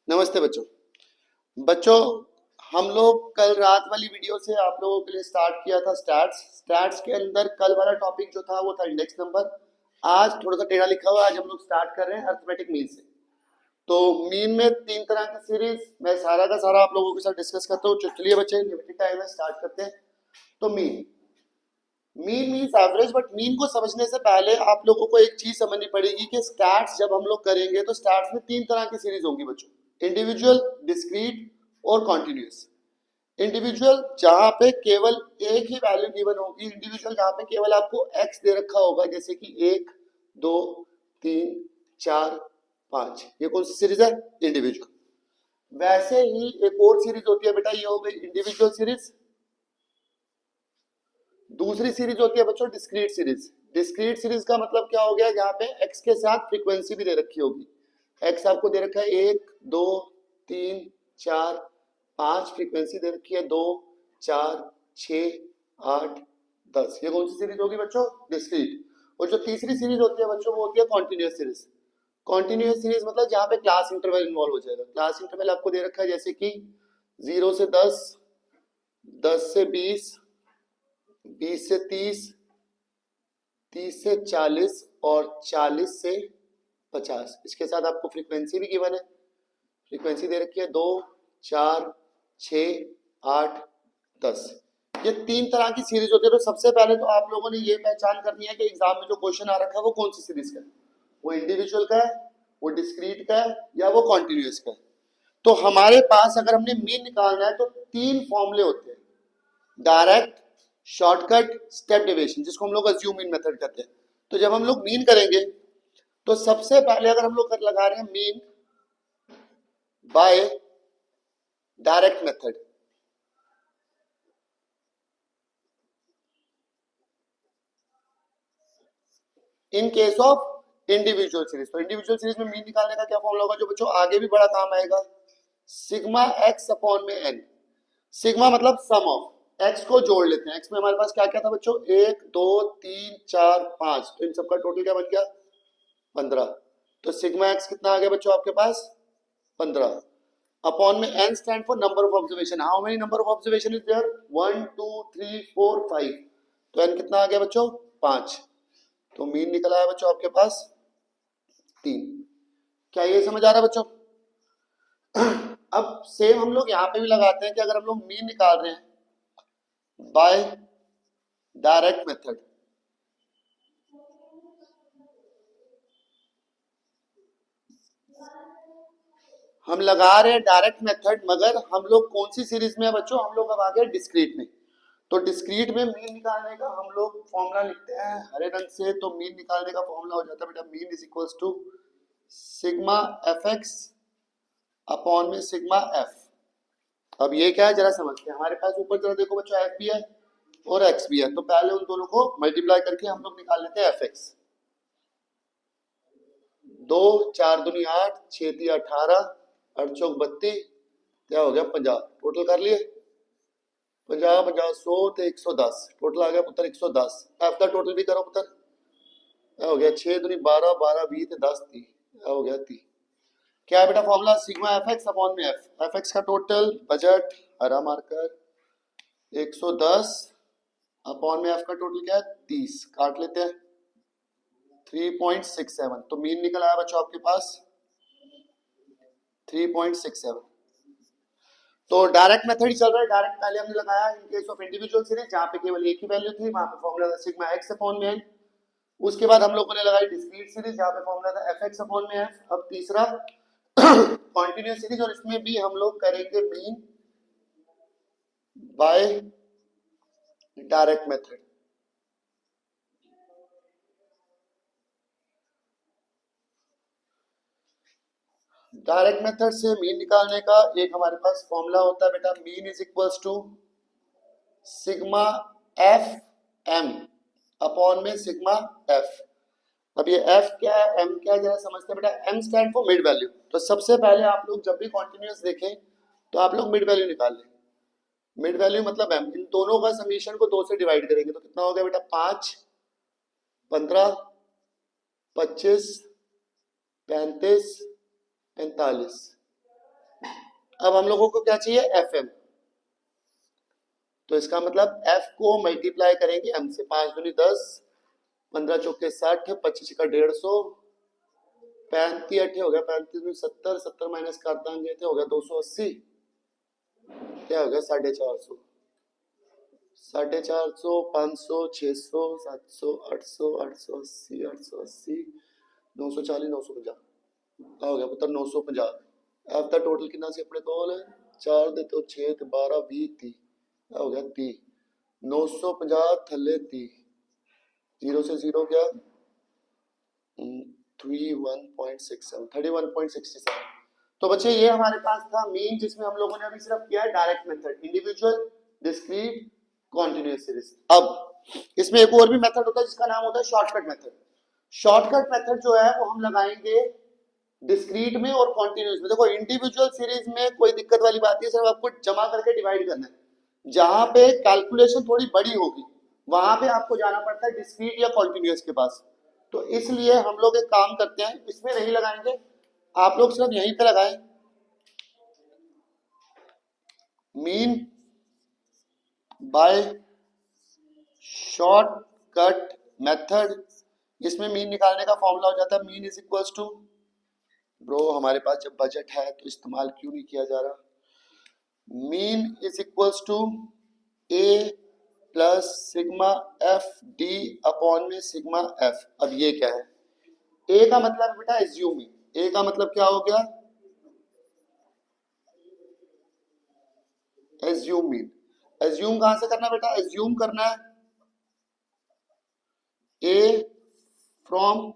नमस्ते बच्चों। बच्चों, हम लोग कल रात वाली वीडियो से आप लोगों के लिए स्टार्ट किया था स्टैट्स के अंदर कल वाला टॉपिक जो था वो था इंडेक्स नंबर। आज थोड़ा सा टेढ़ा लिखा हुआ है। आज हम लोग स्टार्ट कर रहे हैं अरिथमेटिक मीन से। तो मीन में तीन तरह की सीरीज मैं सारा का सारा आप लोगों के साथ डिस्कस करता हूँ। चलिए बच्चे, लिमिटेड टाइम है, स्टार्ट करते हैं। तो mean mean means average, but mean को समझने से पहले आप लोगों को एक चीज समझनी पड़ेगी कि स्टैट्स जब हम लोग करेंगे तो स्टैट्स में तीन तरह की सीरीज होंगी बच्चों, इंडिविजुअल, डिस्क्रीट और कॉन्टिन्यूस। इंडिविजुअल जहां पे केवल एक ही वैल्यू गिवन होगी, इंडिविजुअल जहां पे केवल आपको एक्स दे रखा होगा, जैसे कि 1 2 3 4 5, ये कौन सी सीरीज है? इंडिविजुअल। वैसे ही एक और सीरीज होती है बेटा, ये हो गई इंडिविजुअल सीरीज। दूसरी सीरीज होती है बच्चों डिस्क्रीट सीरीज। डिस्क्रीट सीरीज का मतलब क्या हो गया? जहां पे एक्स के साथ फ्रीक्वेंसी भी दे रखी होगी। एक्स आपको दे रखा है 1 2 3 4 5, फ्रीक्वेंसी दे रखी है 2 4 6 8 10। ये कौन सी सीरीज होगी बच्चों? डिस्क्रीट। और जो तीसरी सीरीज होती है बच्चों वो होती है कॉन्टिन्यूस सीरीज। कॉन्टिन्यूस सीरीज मतलब जहां पे क्लास इंटरवल इन्वॉल्व हो जाएगा। क्लास इंटरवल आपको दे रखा है जैसे कि 0 से 10, 10 से 20, 20 से 30, 30 से 40 और 40 से 50। इसके साथ आपको फ्रीक्वेंसी भी गिवन है। फ्रीक्वेंसी दे रखी है 2 4 6 8 10। ये तीन तरह की सीरीज होती है। तो सबसे पहले तो आप लोगों ने ये पहचान करनी है कि एग्जाम में जो क्वेश्चन आ रखा है वो कौन सी सीरीज का है। वो इंडिविजुअल का है, वो डिस्क्रीट का है, या वो कॉन्टिन्यूस का है। तो हमारे पास अगर हमने मीन निकालना है तो तीन फॉर्मूले होते हैं, डायरेक्ट, शॉर्टकट, स्टेप डेविएशन, जिसको हम लोग अज्यूम मीन मेथड कहते हैं। तो जब हम लोग मीन करेंगे तो सबसे पहले अगर हम लोग लगा रहे हैं mean by direct method, in case of individual series. तो इंडिविजुअल सीरीज में मीन निकालने का क्या फॉर्मूला होगा जो बच्चों आगे भी बड़ा काम आएगा? सिग्मा एक्स अपॉन में एन। सिग्मा मतलब सम ऑफ, एक्स को जोड़ लेते हैं। एक्स में हमारे पास क्या क्या था बच्चों? 1 2 3 4 5, तो इन सबका टोटल क्या बन गया? 15। तो सिग्मा एक्स कितना आ गया बच्चों आपके पास? 15। अपॉन में N stand for number of observation. How many number of observation is there? 1 2 3 4 5। तो एन कितना आ गया बच्चों? 5। तो मीन निकला है बच्चों आपके पास 3। क्या ये समझ आ रहा है बच्चों? अब सेम हम लोग यहां पे भी लगाते हैं कि अगर हम लोग मीन निकाल रहे हैं बाय डायरेक्ट मेथड, हम लगा रहे हैं डायरेक्ट मेथड, मगर हम लोग कौन सी सीरीज में है बच्चों? हम लोग अब आ गए डिस्क्रीट में। तो डिस्क्रीट में मीन निकालने का हम लोग फॉर्मूला लिखते हैं हरे रंग से। तो मीन निकालने का फॉर्मूला हो जाता है बेटा, mean is equals to sigma F X upon में सिग्मा एफ। अब ये क्या है जरा समझते हैं। हमारे पास ऊपर जरा देखो बच्चों, एफ भी है और एक्स भी है। तो पहले उन दोनों को मल्टीप्लाई करके हम लोग निकाल लेते हैं एफ एक्स। 2 4 दूनी 8, 6 3 18, 8 चौक 32, क्या हो गया 50। टोटल कर लिए 50 50 100 तो 110। टोटल आ गया पुत्र 110। एफ का टोटल भी करो पुत्र। क्या हो गया? 6 दूनी 12, 12 20 10 30, क्या हो गया 30। क्या है बेटा formula? Sigma F X upon में एफ। एफ एक्स का टोटल बजट हरा मार्कर 110 अपॉन में एफ का टोटल क्या है? 30। काट लेते हैं 3.67। तो मीन निकल आया बच्चों आपके पास 3.67। तो डायरेक्ट मेथड ही चल रहा है। डायरेक्ट पहले हमने लगाया in case of individual series जहां पे केवल एक ही वैल्यू थी, वहां पे फॉर्मूला था सिग्मा एक्स अपॉन में एन। उसके बाद हम लोगों ने लगाई डिस्क्रीट सीरीज जहां पे फॉर्मूला था एफ एक्स अपॉन में एफ। अब तीसरा कॉन्टिन्यूस सीरीज, और इसमें भी हम लोग करेंगे mean by direct method. Direct method से मीन निकालने का एक हमारे पास फॉर्मूला होता है बेटा, mean is equals to sigma F M upon में सिग्मा एफ। अब ये एफ क्या है, एम क्या है, जरा समझते हैं बेटा। M stand for mid value. तो सबसे पहले आप लोग जब भी कॉन्टिन्यूस देखें तो आप लोग मिड वैल्यू निकाल लें। मिड वैल्यू मतलब एम। इन दोनों का समीशन को 2 से डिवाइड करेंगे तो कितना हो गया बेटा? 5 15 25 35 45। अब हम लोगों को क्या चाहिए, एफ एम। तो इसका मतलब एफ को मल्टीप्लाई करेंगे एम से। 5 दूनी 10, 15 चौके 60, 25 का 150, 35 अठे हो गया, 35 में 70, 70 माइनस कर देंगे तो हो गया 280, क्या हो गया 450, 450, 500, 600, 700, 800, 880, 880, 940, 950, क्या हो गया पुत्र 950। अब तक टोटल कितना से अपने कोल है, 4 दे तो 6 ते 12 20 30, क्या हो गया 30, 950 थले 30, 0 से 0 क्या 31.67, 31.67। तो बच्चे ये हमारे पास था मीन, जिसमें हम लोगों ने अभी सिर्फ किया है direct method, individual, discrete, continuous series. अब इसमें एक और भी मेथड होता है जिसका नाम होता है शॉर्टकट मेथड। शॉर्टकट मेथड जो है वो हम लगाएंगे डिस्क्रीट में और कॉन्टिन्यूअस में। देखो इंडिविजुअल सीरीज में कोई दिक्कत वाली बात नहीं है, सिर्फ आपको जमा करके डिवाइड करना है। जहां पे कैलकुलेशन थोड़ी बड़ी होगी वहां पे आपको जाना पड़ता है डिस्क्रीट या कॉन्टिन्यूअस के पास। तो इसलिए हम लोग एक काम करते हैं, इसमें नहीं लगाएंगे, आप लोग सिर्फ यहीं पे लगाएं मीन बाय शॉर्टकट मेथड। इसमें मीन निकालने का फॉर्मूला हो जाता है mean is equals to, bro हमारे पास जब बजट है तो इस्तेमाल क्यों नहीं किया जा रहा, mean is equals to A plus sigma F D upon में सिग्मा एफ। अब ये क्या है, ए का मतलब है बेटा एज्यूमिंग, ए का मतलब क्या हो गया एज्यूम मीन। एज्यूम कहां से करना बेटा, एज्यूम करना है ए फ्रॉम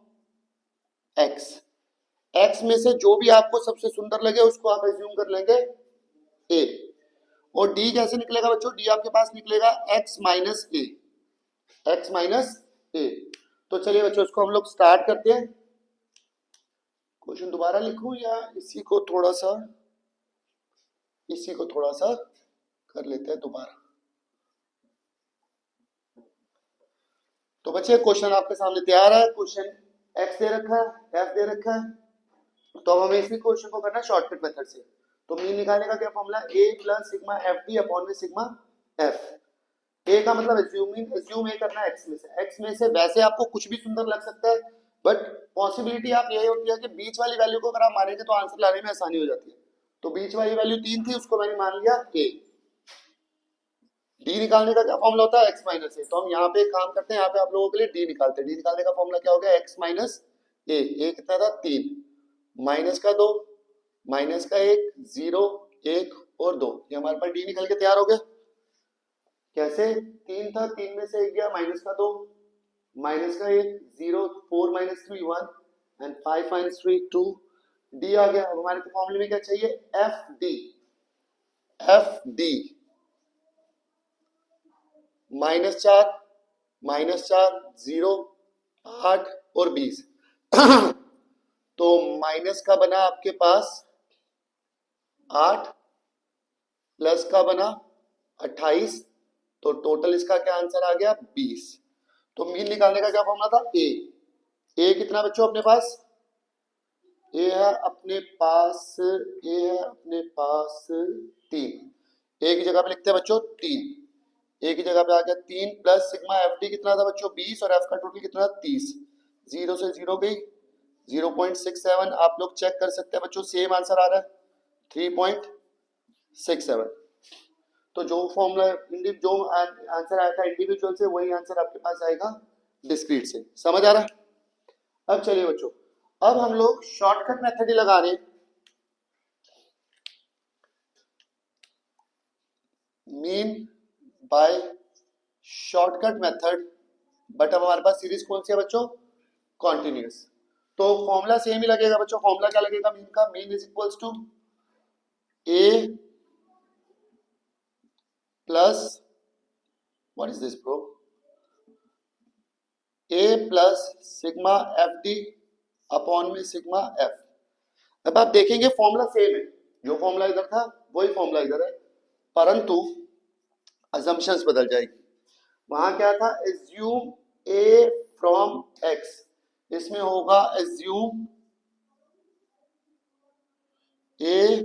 एक्स, एक्स में से जो भी आपको सबसे सुंदर लगे उसको आप एज्यूम कर लेंगे ए। और डी कैसे निकलेगा बच्चों, डी आपके पास निकलेगा एक्स माइनस ए, एक्स माइनस ए। तो चलिए बच्चों इसको हम लोग स्टार्ट करते हैं। क्वेश्चन दोबारा लिखूं या इसी को थोड़ा सा कर लेते हैं दोबारा। तो बच्चे क्वेश्चन आपके सामने तैयार है, क्वेश्चन एक्स दे रखा है, एफ दे रखा है, तो अब हमें इसी क्वेश्चन को करना है शॉर्टकट मेथड से। तो मीन निकालने का क्या formula, A plus sigma F D upon में सिग्मा एफ। ए का मतलब एज्यूमिंग, एज्यूम ए करना है एक्स में से, एक्स में से वैसे आपको कुछ भी सुंदर लग सकता है बट पॉसिबिलिटी आप यही होती है कि बीच वाली वैल्यू को अगर आप मानेंगे तो आंसर लाने में आसानी हो जाती है। तो बीच वाली वैल्यू 3 थी, उसको मैंने मान लिया ए। डी निकालने का क्या फॉर्मूला होता है एक्स माइनस ए। तो हम यहाँ पे काम करते हैं, यहाँ पे आप लोगों के लिए डी निकालते हैं। डी निकालने का फॉर्मूला क्या हो गया, एक्स माइनस ए, ए कितना था 3, माइनस का 2, माइनस का 1, 0, 1 और 2, ये हमारे पास डी निकल के तैयार हो गया। कैसे, 3 था, 3 में से 1 गया, माइनस का 2, माइनस का 1, 0, 4 माइनस 3 1 एंड 5 माइनस 3 2, डी आ गया। अब हमारे को फॉर्मूले में क्या चाहिए, एफ डी, एफ डी -4, -4, 0, 8 और 20 तो माइनस का बना आपके पास 8, प्लस का बना 28, तो टोटल इसका क्या आंसर आ गया 20। तो मीन निकालने का क्या फॉर्मूला था, ए कितना बच्चों अपने पास, ए है अपने पास 3, ए की जगह पे लिखते हैं बच्चों 3, ए की जगह पे आ गया 3 प्लस सिग्मा एफ डी कितना था बच्चों 20 और एफ का टोटल कितना 30, 0 से 0 गई 0.67, आप लोग चेक कर सकते हैं बच्चों सेम आंसर आ रहा है 3.67। तो जो फॉर्मूला जो आंसर आया था इंडिविजुअल से वही आंसर आपके पास आएगा डिस्क्रीट से। समझ आ रहा है। अब चलिए बच्चों, अब हम लोग शॉर्टकट मेथड ही लगा रहे हैं, mean by shortcut method, but अब हमारे पास सीरीज कौन सी है बच्चों, कॉन्टिन्यूअस। तो फॉर्मूला सेम ही लगेगा बच्चों। फॉर्मूला क्या लगेगा मीन का, mean is equals to A plus, what is this bro, A plus sigma F D upon में सिग्मा एफ। अब आप देखेंगे फॉर्मूला सेम है, जो फॉर्मूला इधर था वही फॉर्मूला इधर है, परंतु अजम्पशंस बदल जाएगी। वहां क्या था, एज्यूम ए फ्रॉम एक्स, इसमें होगा एज्यूम ए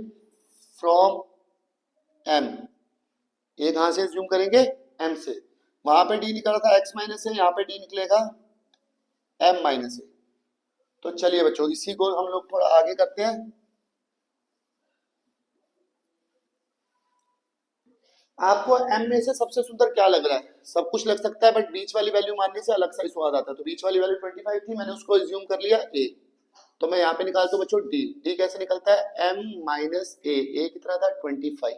कहाँ से एज्यूम करेंगे, m से। वहां पे d निकला था x माइनस ए, यहाँ पे d निकलेगा m माइनस ए। तो चलिए बच्चों इसी को हम लोग थोड़ा आगे करते हैं। आपको m में से सबसे सुंदर क्या लग रहा है? सब कुछ लग सकता है, बट बीच वाली वैल्यू मानने से अलग सा ही स्वाद आता है। तो बीच वाली वैल्यू 25 थी, मैंने उसको एज्यूम कर लिया a। तो मैं यहाँ पे निकालता हूँ बच्चों d कैसे निकलता है, m माइनस a कितना था 25।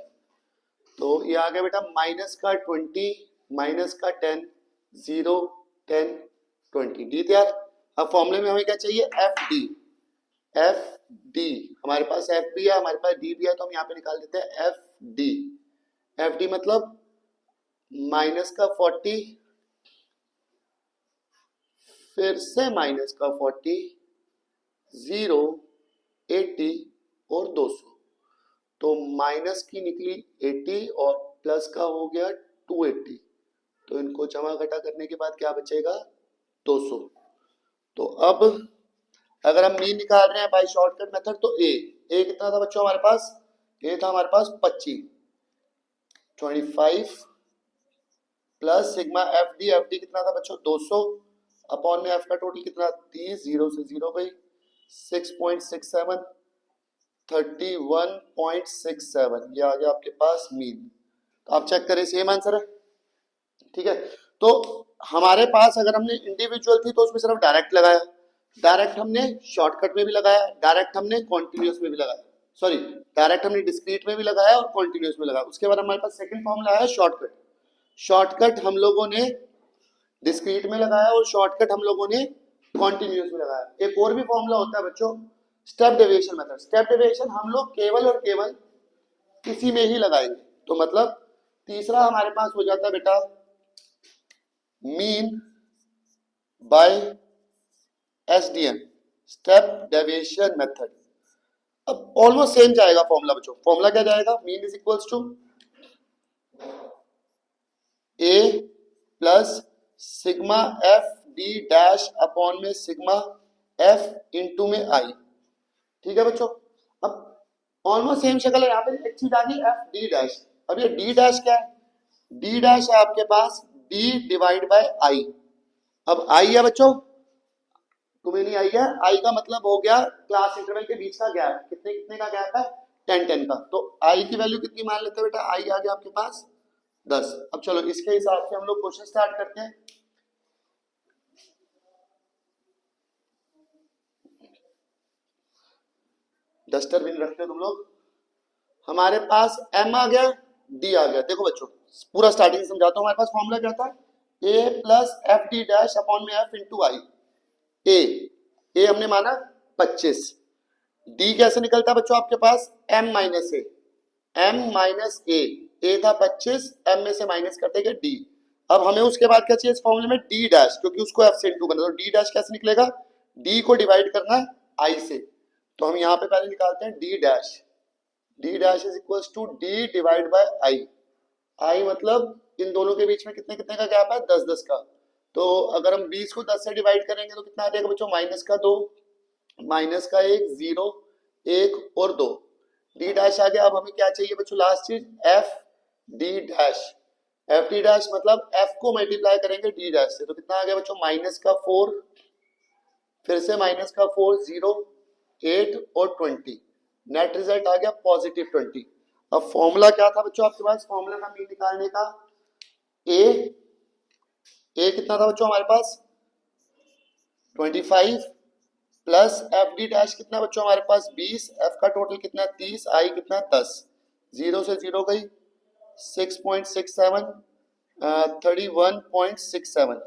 तो ये आ गया बेटा माइनस का 20 माइनस का 10 0 10 20 डी तैयार। अब फॉर्मूले में हमें क्या चाहिए, एफ डी हमारे पास एफ भी है, हमारे पास डी भी है, तो हम यहाँ पे निकाल देते हैं एफ डी मतलब माइनस का 40 फिर से माइनस का 40 0 80 और 200। तो माइनस की निकली 80 और प्लस का हो गया 280। तो इनको जमा घटा करने के बाद क्या बचेगा 200। तो अब अगर हम मीन निकाल रहे हैं बाय शॉर्टकट मेथड तो ए कितना था बच्चों हमारे पास, ए था हमारे पास 25 प्लस सिग्मा एफ डी कितना था बच्चों 200 अपॉन में एफ का टोटल कितना 30 0 से 0 गई 6.67 31.67 ये आ गया आपके पास मीन। तो आप चेक करें सेम आंसर है, ठीक है। तो हमारे पास अगर हमने इंडिविजुअल थी तो उसमें सिर्फ डायरेक्ट लगाया, डायरेक्ट हमने शॉर्टकट में भी लगाया, डायरेक्ट हमने कॉन्टिन्यूस में भी लगाया, सॉरी डायरेक्ट हमने डिस्क्रीट में भी लगाया और कॉन्टिन्यूस में लगाया। उसके बाद हमारे पास सेकंड फॉर्मूला है शॉर्टकट। शॉर्टकट हम लोगों ने डिस्क्रीट में लगाया और शॉर्टकट हम लोगों ने कॉन्टिन्यूस में लगाया। एक और भी फॉर्मूला होता है बच्चों step deviation method. Step deviation हम लोग केवल और केवल किसी में ही लगाएंगे। तो मतलब तीसरा हमारे पास हो जाता है बेटा mean by SDM step deviation method. अब ऑलमोस्ट सेम जाएगा फॉर्मूला बच्चों। फॉर्मूला क्या जाएगा, mean is equals to A plus sigma F D dash upon में सिग्मा एफ इंटू में आई, ठीक है बच्चों। अब ऑलमोस्ट सेम शक्ल है, यहाँ पे एक चीज आ गई एफ डी डैश। अब ये डी डैश क्या है, डी डैश है आपके पास डी डिवाइड बाय आई। अब आई है बच्चों, तुम्हें नहीं आई है, आई का मतलब हो गया क्लास इंटरवल के बीच का गैप, कितने कितने का गैप है 10 का। तो आई की वैल्यू कितनी मान लेते हैं बेटा, आई आ गया आपके पास 10। अब चलो इसके हिसाब से हम लोग क्वेश्चन स्टार्ट करते हैं। डस्टरबिन रखते हो तुम लोग। हमारे पास m आ गया d आ गया। देखो बच्चों पूरा स्टार्टिंग समझाता हूं। हमारे पास फॉर्मूला क्या था, a plus F D dash upon में एफ इंटू आई। ए हमने माना 25, d कैसे निकलता है बच्चों आपके पास m माइनस ए था 25, m में से माइनस करते गए d। अब हमें उसके बाद क्या चाहिए इस फॉर्मूले में d डैश, क्योंकि उसको f से इंटू करना। तो d डैश कैसे निकलेगा, d को डिवाइड करना है i से। तो हम यहाँ पे पहले निकालते हैं d dash is equals to d divide by i मतलब इन दोनों के बीच में कितने कितने का गैप है 10 का। तो अगर हम 20 को 10 से डिवाइड करेंगे तो कितना आ जाएगा बच्चों, माइनस का 2 माइनस का 1 0 1 और 2 डी डैश आ गया। अब हमें क्या चाहिए बच्चों लास्ट चीज एफ डी डैश मतलब एफ को मल्टीप्लाई करेंगे डी डैश से। तो कितना आ गया बच्चों माइनस का 4 फिर से माइनस का 4 0 8 और 20, नेट रिजल्ट आ गया पॉजिटिव 20। अब फॉर्मूला क्या था बच्चों आपके पास, फॉर्मूला का मीन निकालने का ए कितना था बच्चों हमारे पास 25 प्लस एफ डी डैश कितना बच्चों हमारे पास 20, एफ का टोटल कितना 30, आई कितना 10, 0 से 0 गई 6.67 31.67।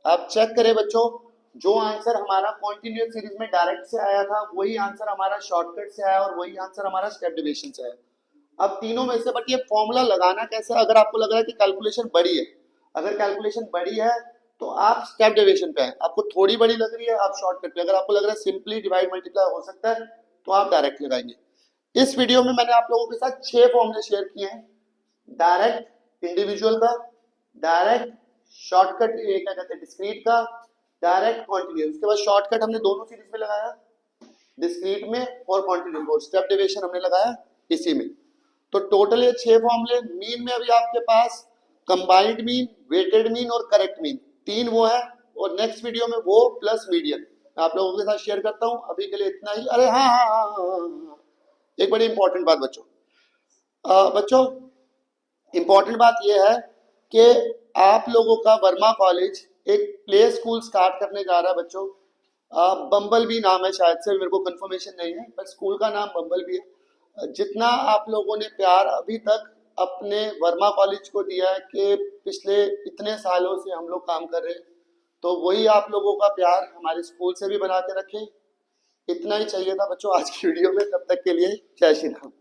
आप चेक करें बच्चों जो आंसर हमारा कॉन्टिन्यूअस सीरीज में डायरेक्ट से आया था वही आंसर हमारा शॉर्टकट से आया और वही आंसर हमारा स्टेप डेविएशन से आया। अब तीनों में से बट ये फॉर्मूला लगाना कैसे, अगर आपको लग रहा है कि कैलकुलेशन बड़ी है, अगर कैलकुलेशन बड़ी है तो आप स्टेप डेविएशन पे हैं, आपको थोड़ी बड़ी लग रही है आप शॉर्टकट पे, अगर आपको लग रहा है सिंपली डिवाइड मल्टीप्लाई हो सकता है तो आप डायरेक्ट लगाएंगे। इस वीडियो में मैंने आप लोगों के साथ 6 फॉर्मूले शेयर किए हैं, डायरेक्ट इंडिविजुअल का, डायरेक्ट शॉर्टकट क्या कहते हैं डिस्क्रीट का, डायरेक्ट कॉन्टिन्यूस। उसके बाद शॉर्टकट हमने दोनों सीरीज में लगाया, डिस्क्रीट में और कॉन्टिन्यूस, और स्टेप डेविएशन हमने लगाया इसी में। तो टोटल ये 6 फॉर्मूले। मीन में अभी आपके पास कंबाइंड मीन, वेटेड मीन और करेक्ट मीन, 3 वो है। और नेक्स्ट वीडियो में वो प्लस मीडियन आप लोगों के साथ शेयर करता हूं। अभी के लिए इतना ही। अरे हाँ हाँ हाँ हाँ हाँ, हाँ। एक बड़ी इंपॉर्टेंट बात बच्चों, बच्चों इंपॉर्टेंट बात यह है कि आप लोगों का वर्मा कॉलेज एक प्ले स्कूल स्टार्ट करने जा रहा है बच्चों। बम्बल बी नाम है, शायद से, मेरे को कंफर्मेशन नहीं है, पर स्कूल का नाम बम्बल बी है। जितना आप लोगों ने प्यार अभी तक अपने वर्मा कॉलेज को दिया है कि पिछले इतने सालों से हम लोग काम कर रहे हैं, तो वही आप लोगों का प्यार हमारे स्कूल से भी बना के रखें। इतना ही चाहिए था बच्चों आज की वीडियो में। तब तक के लिए जय श्री राम।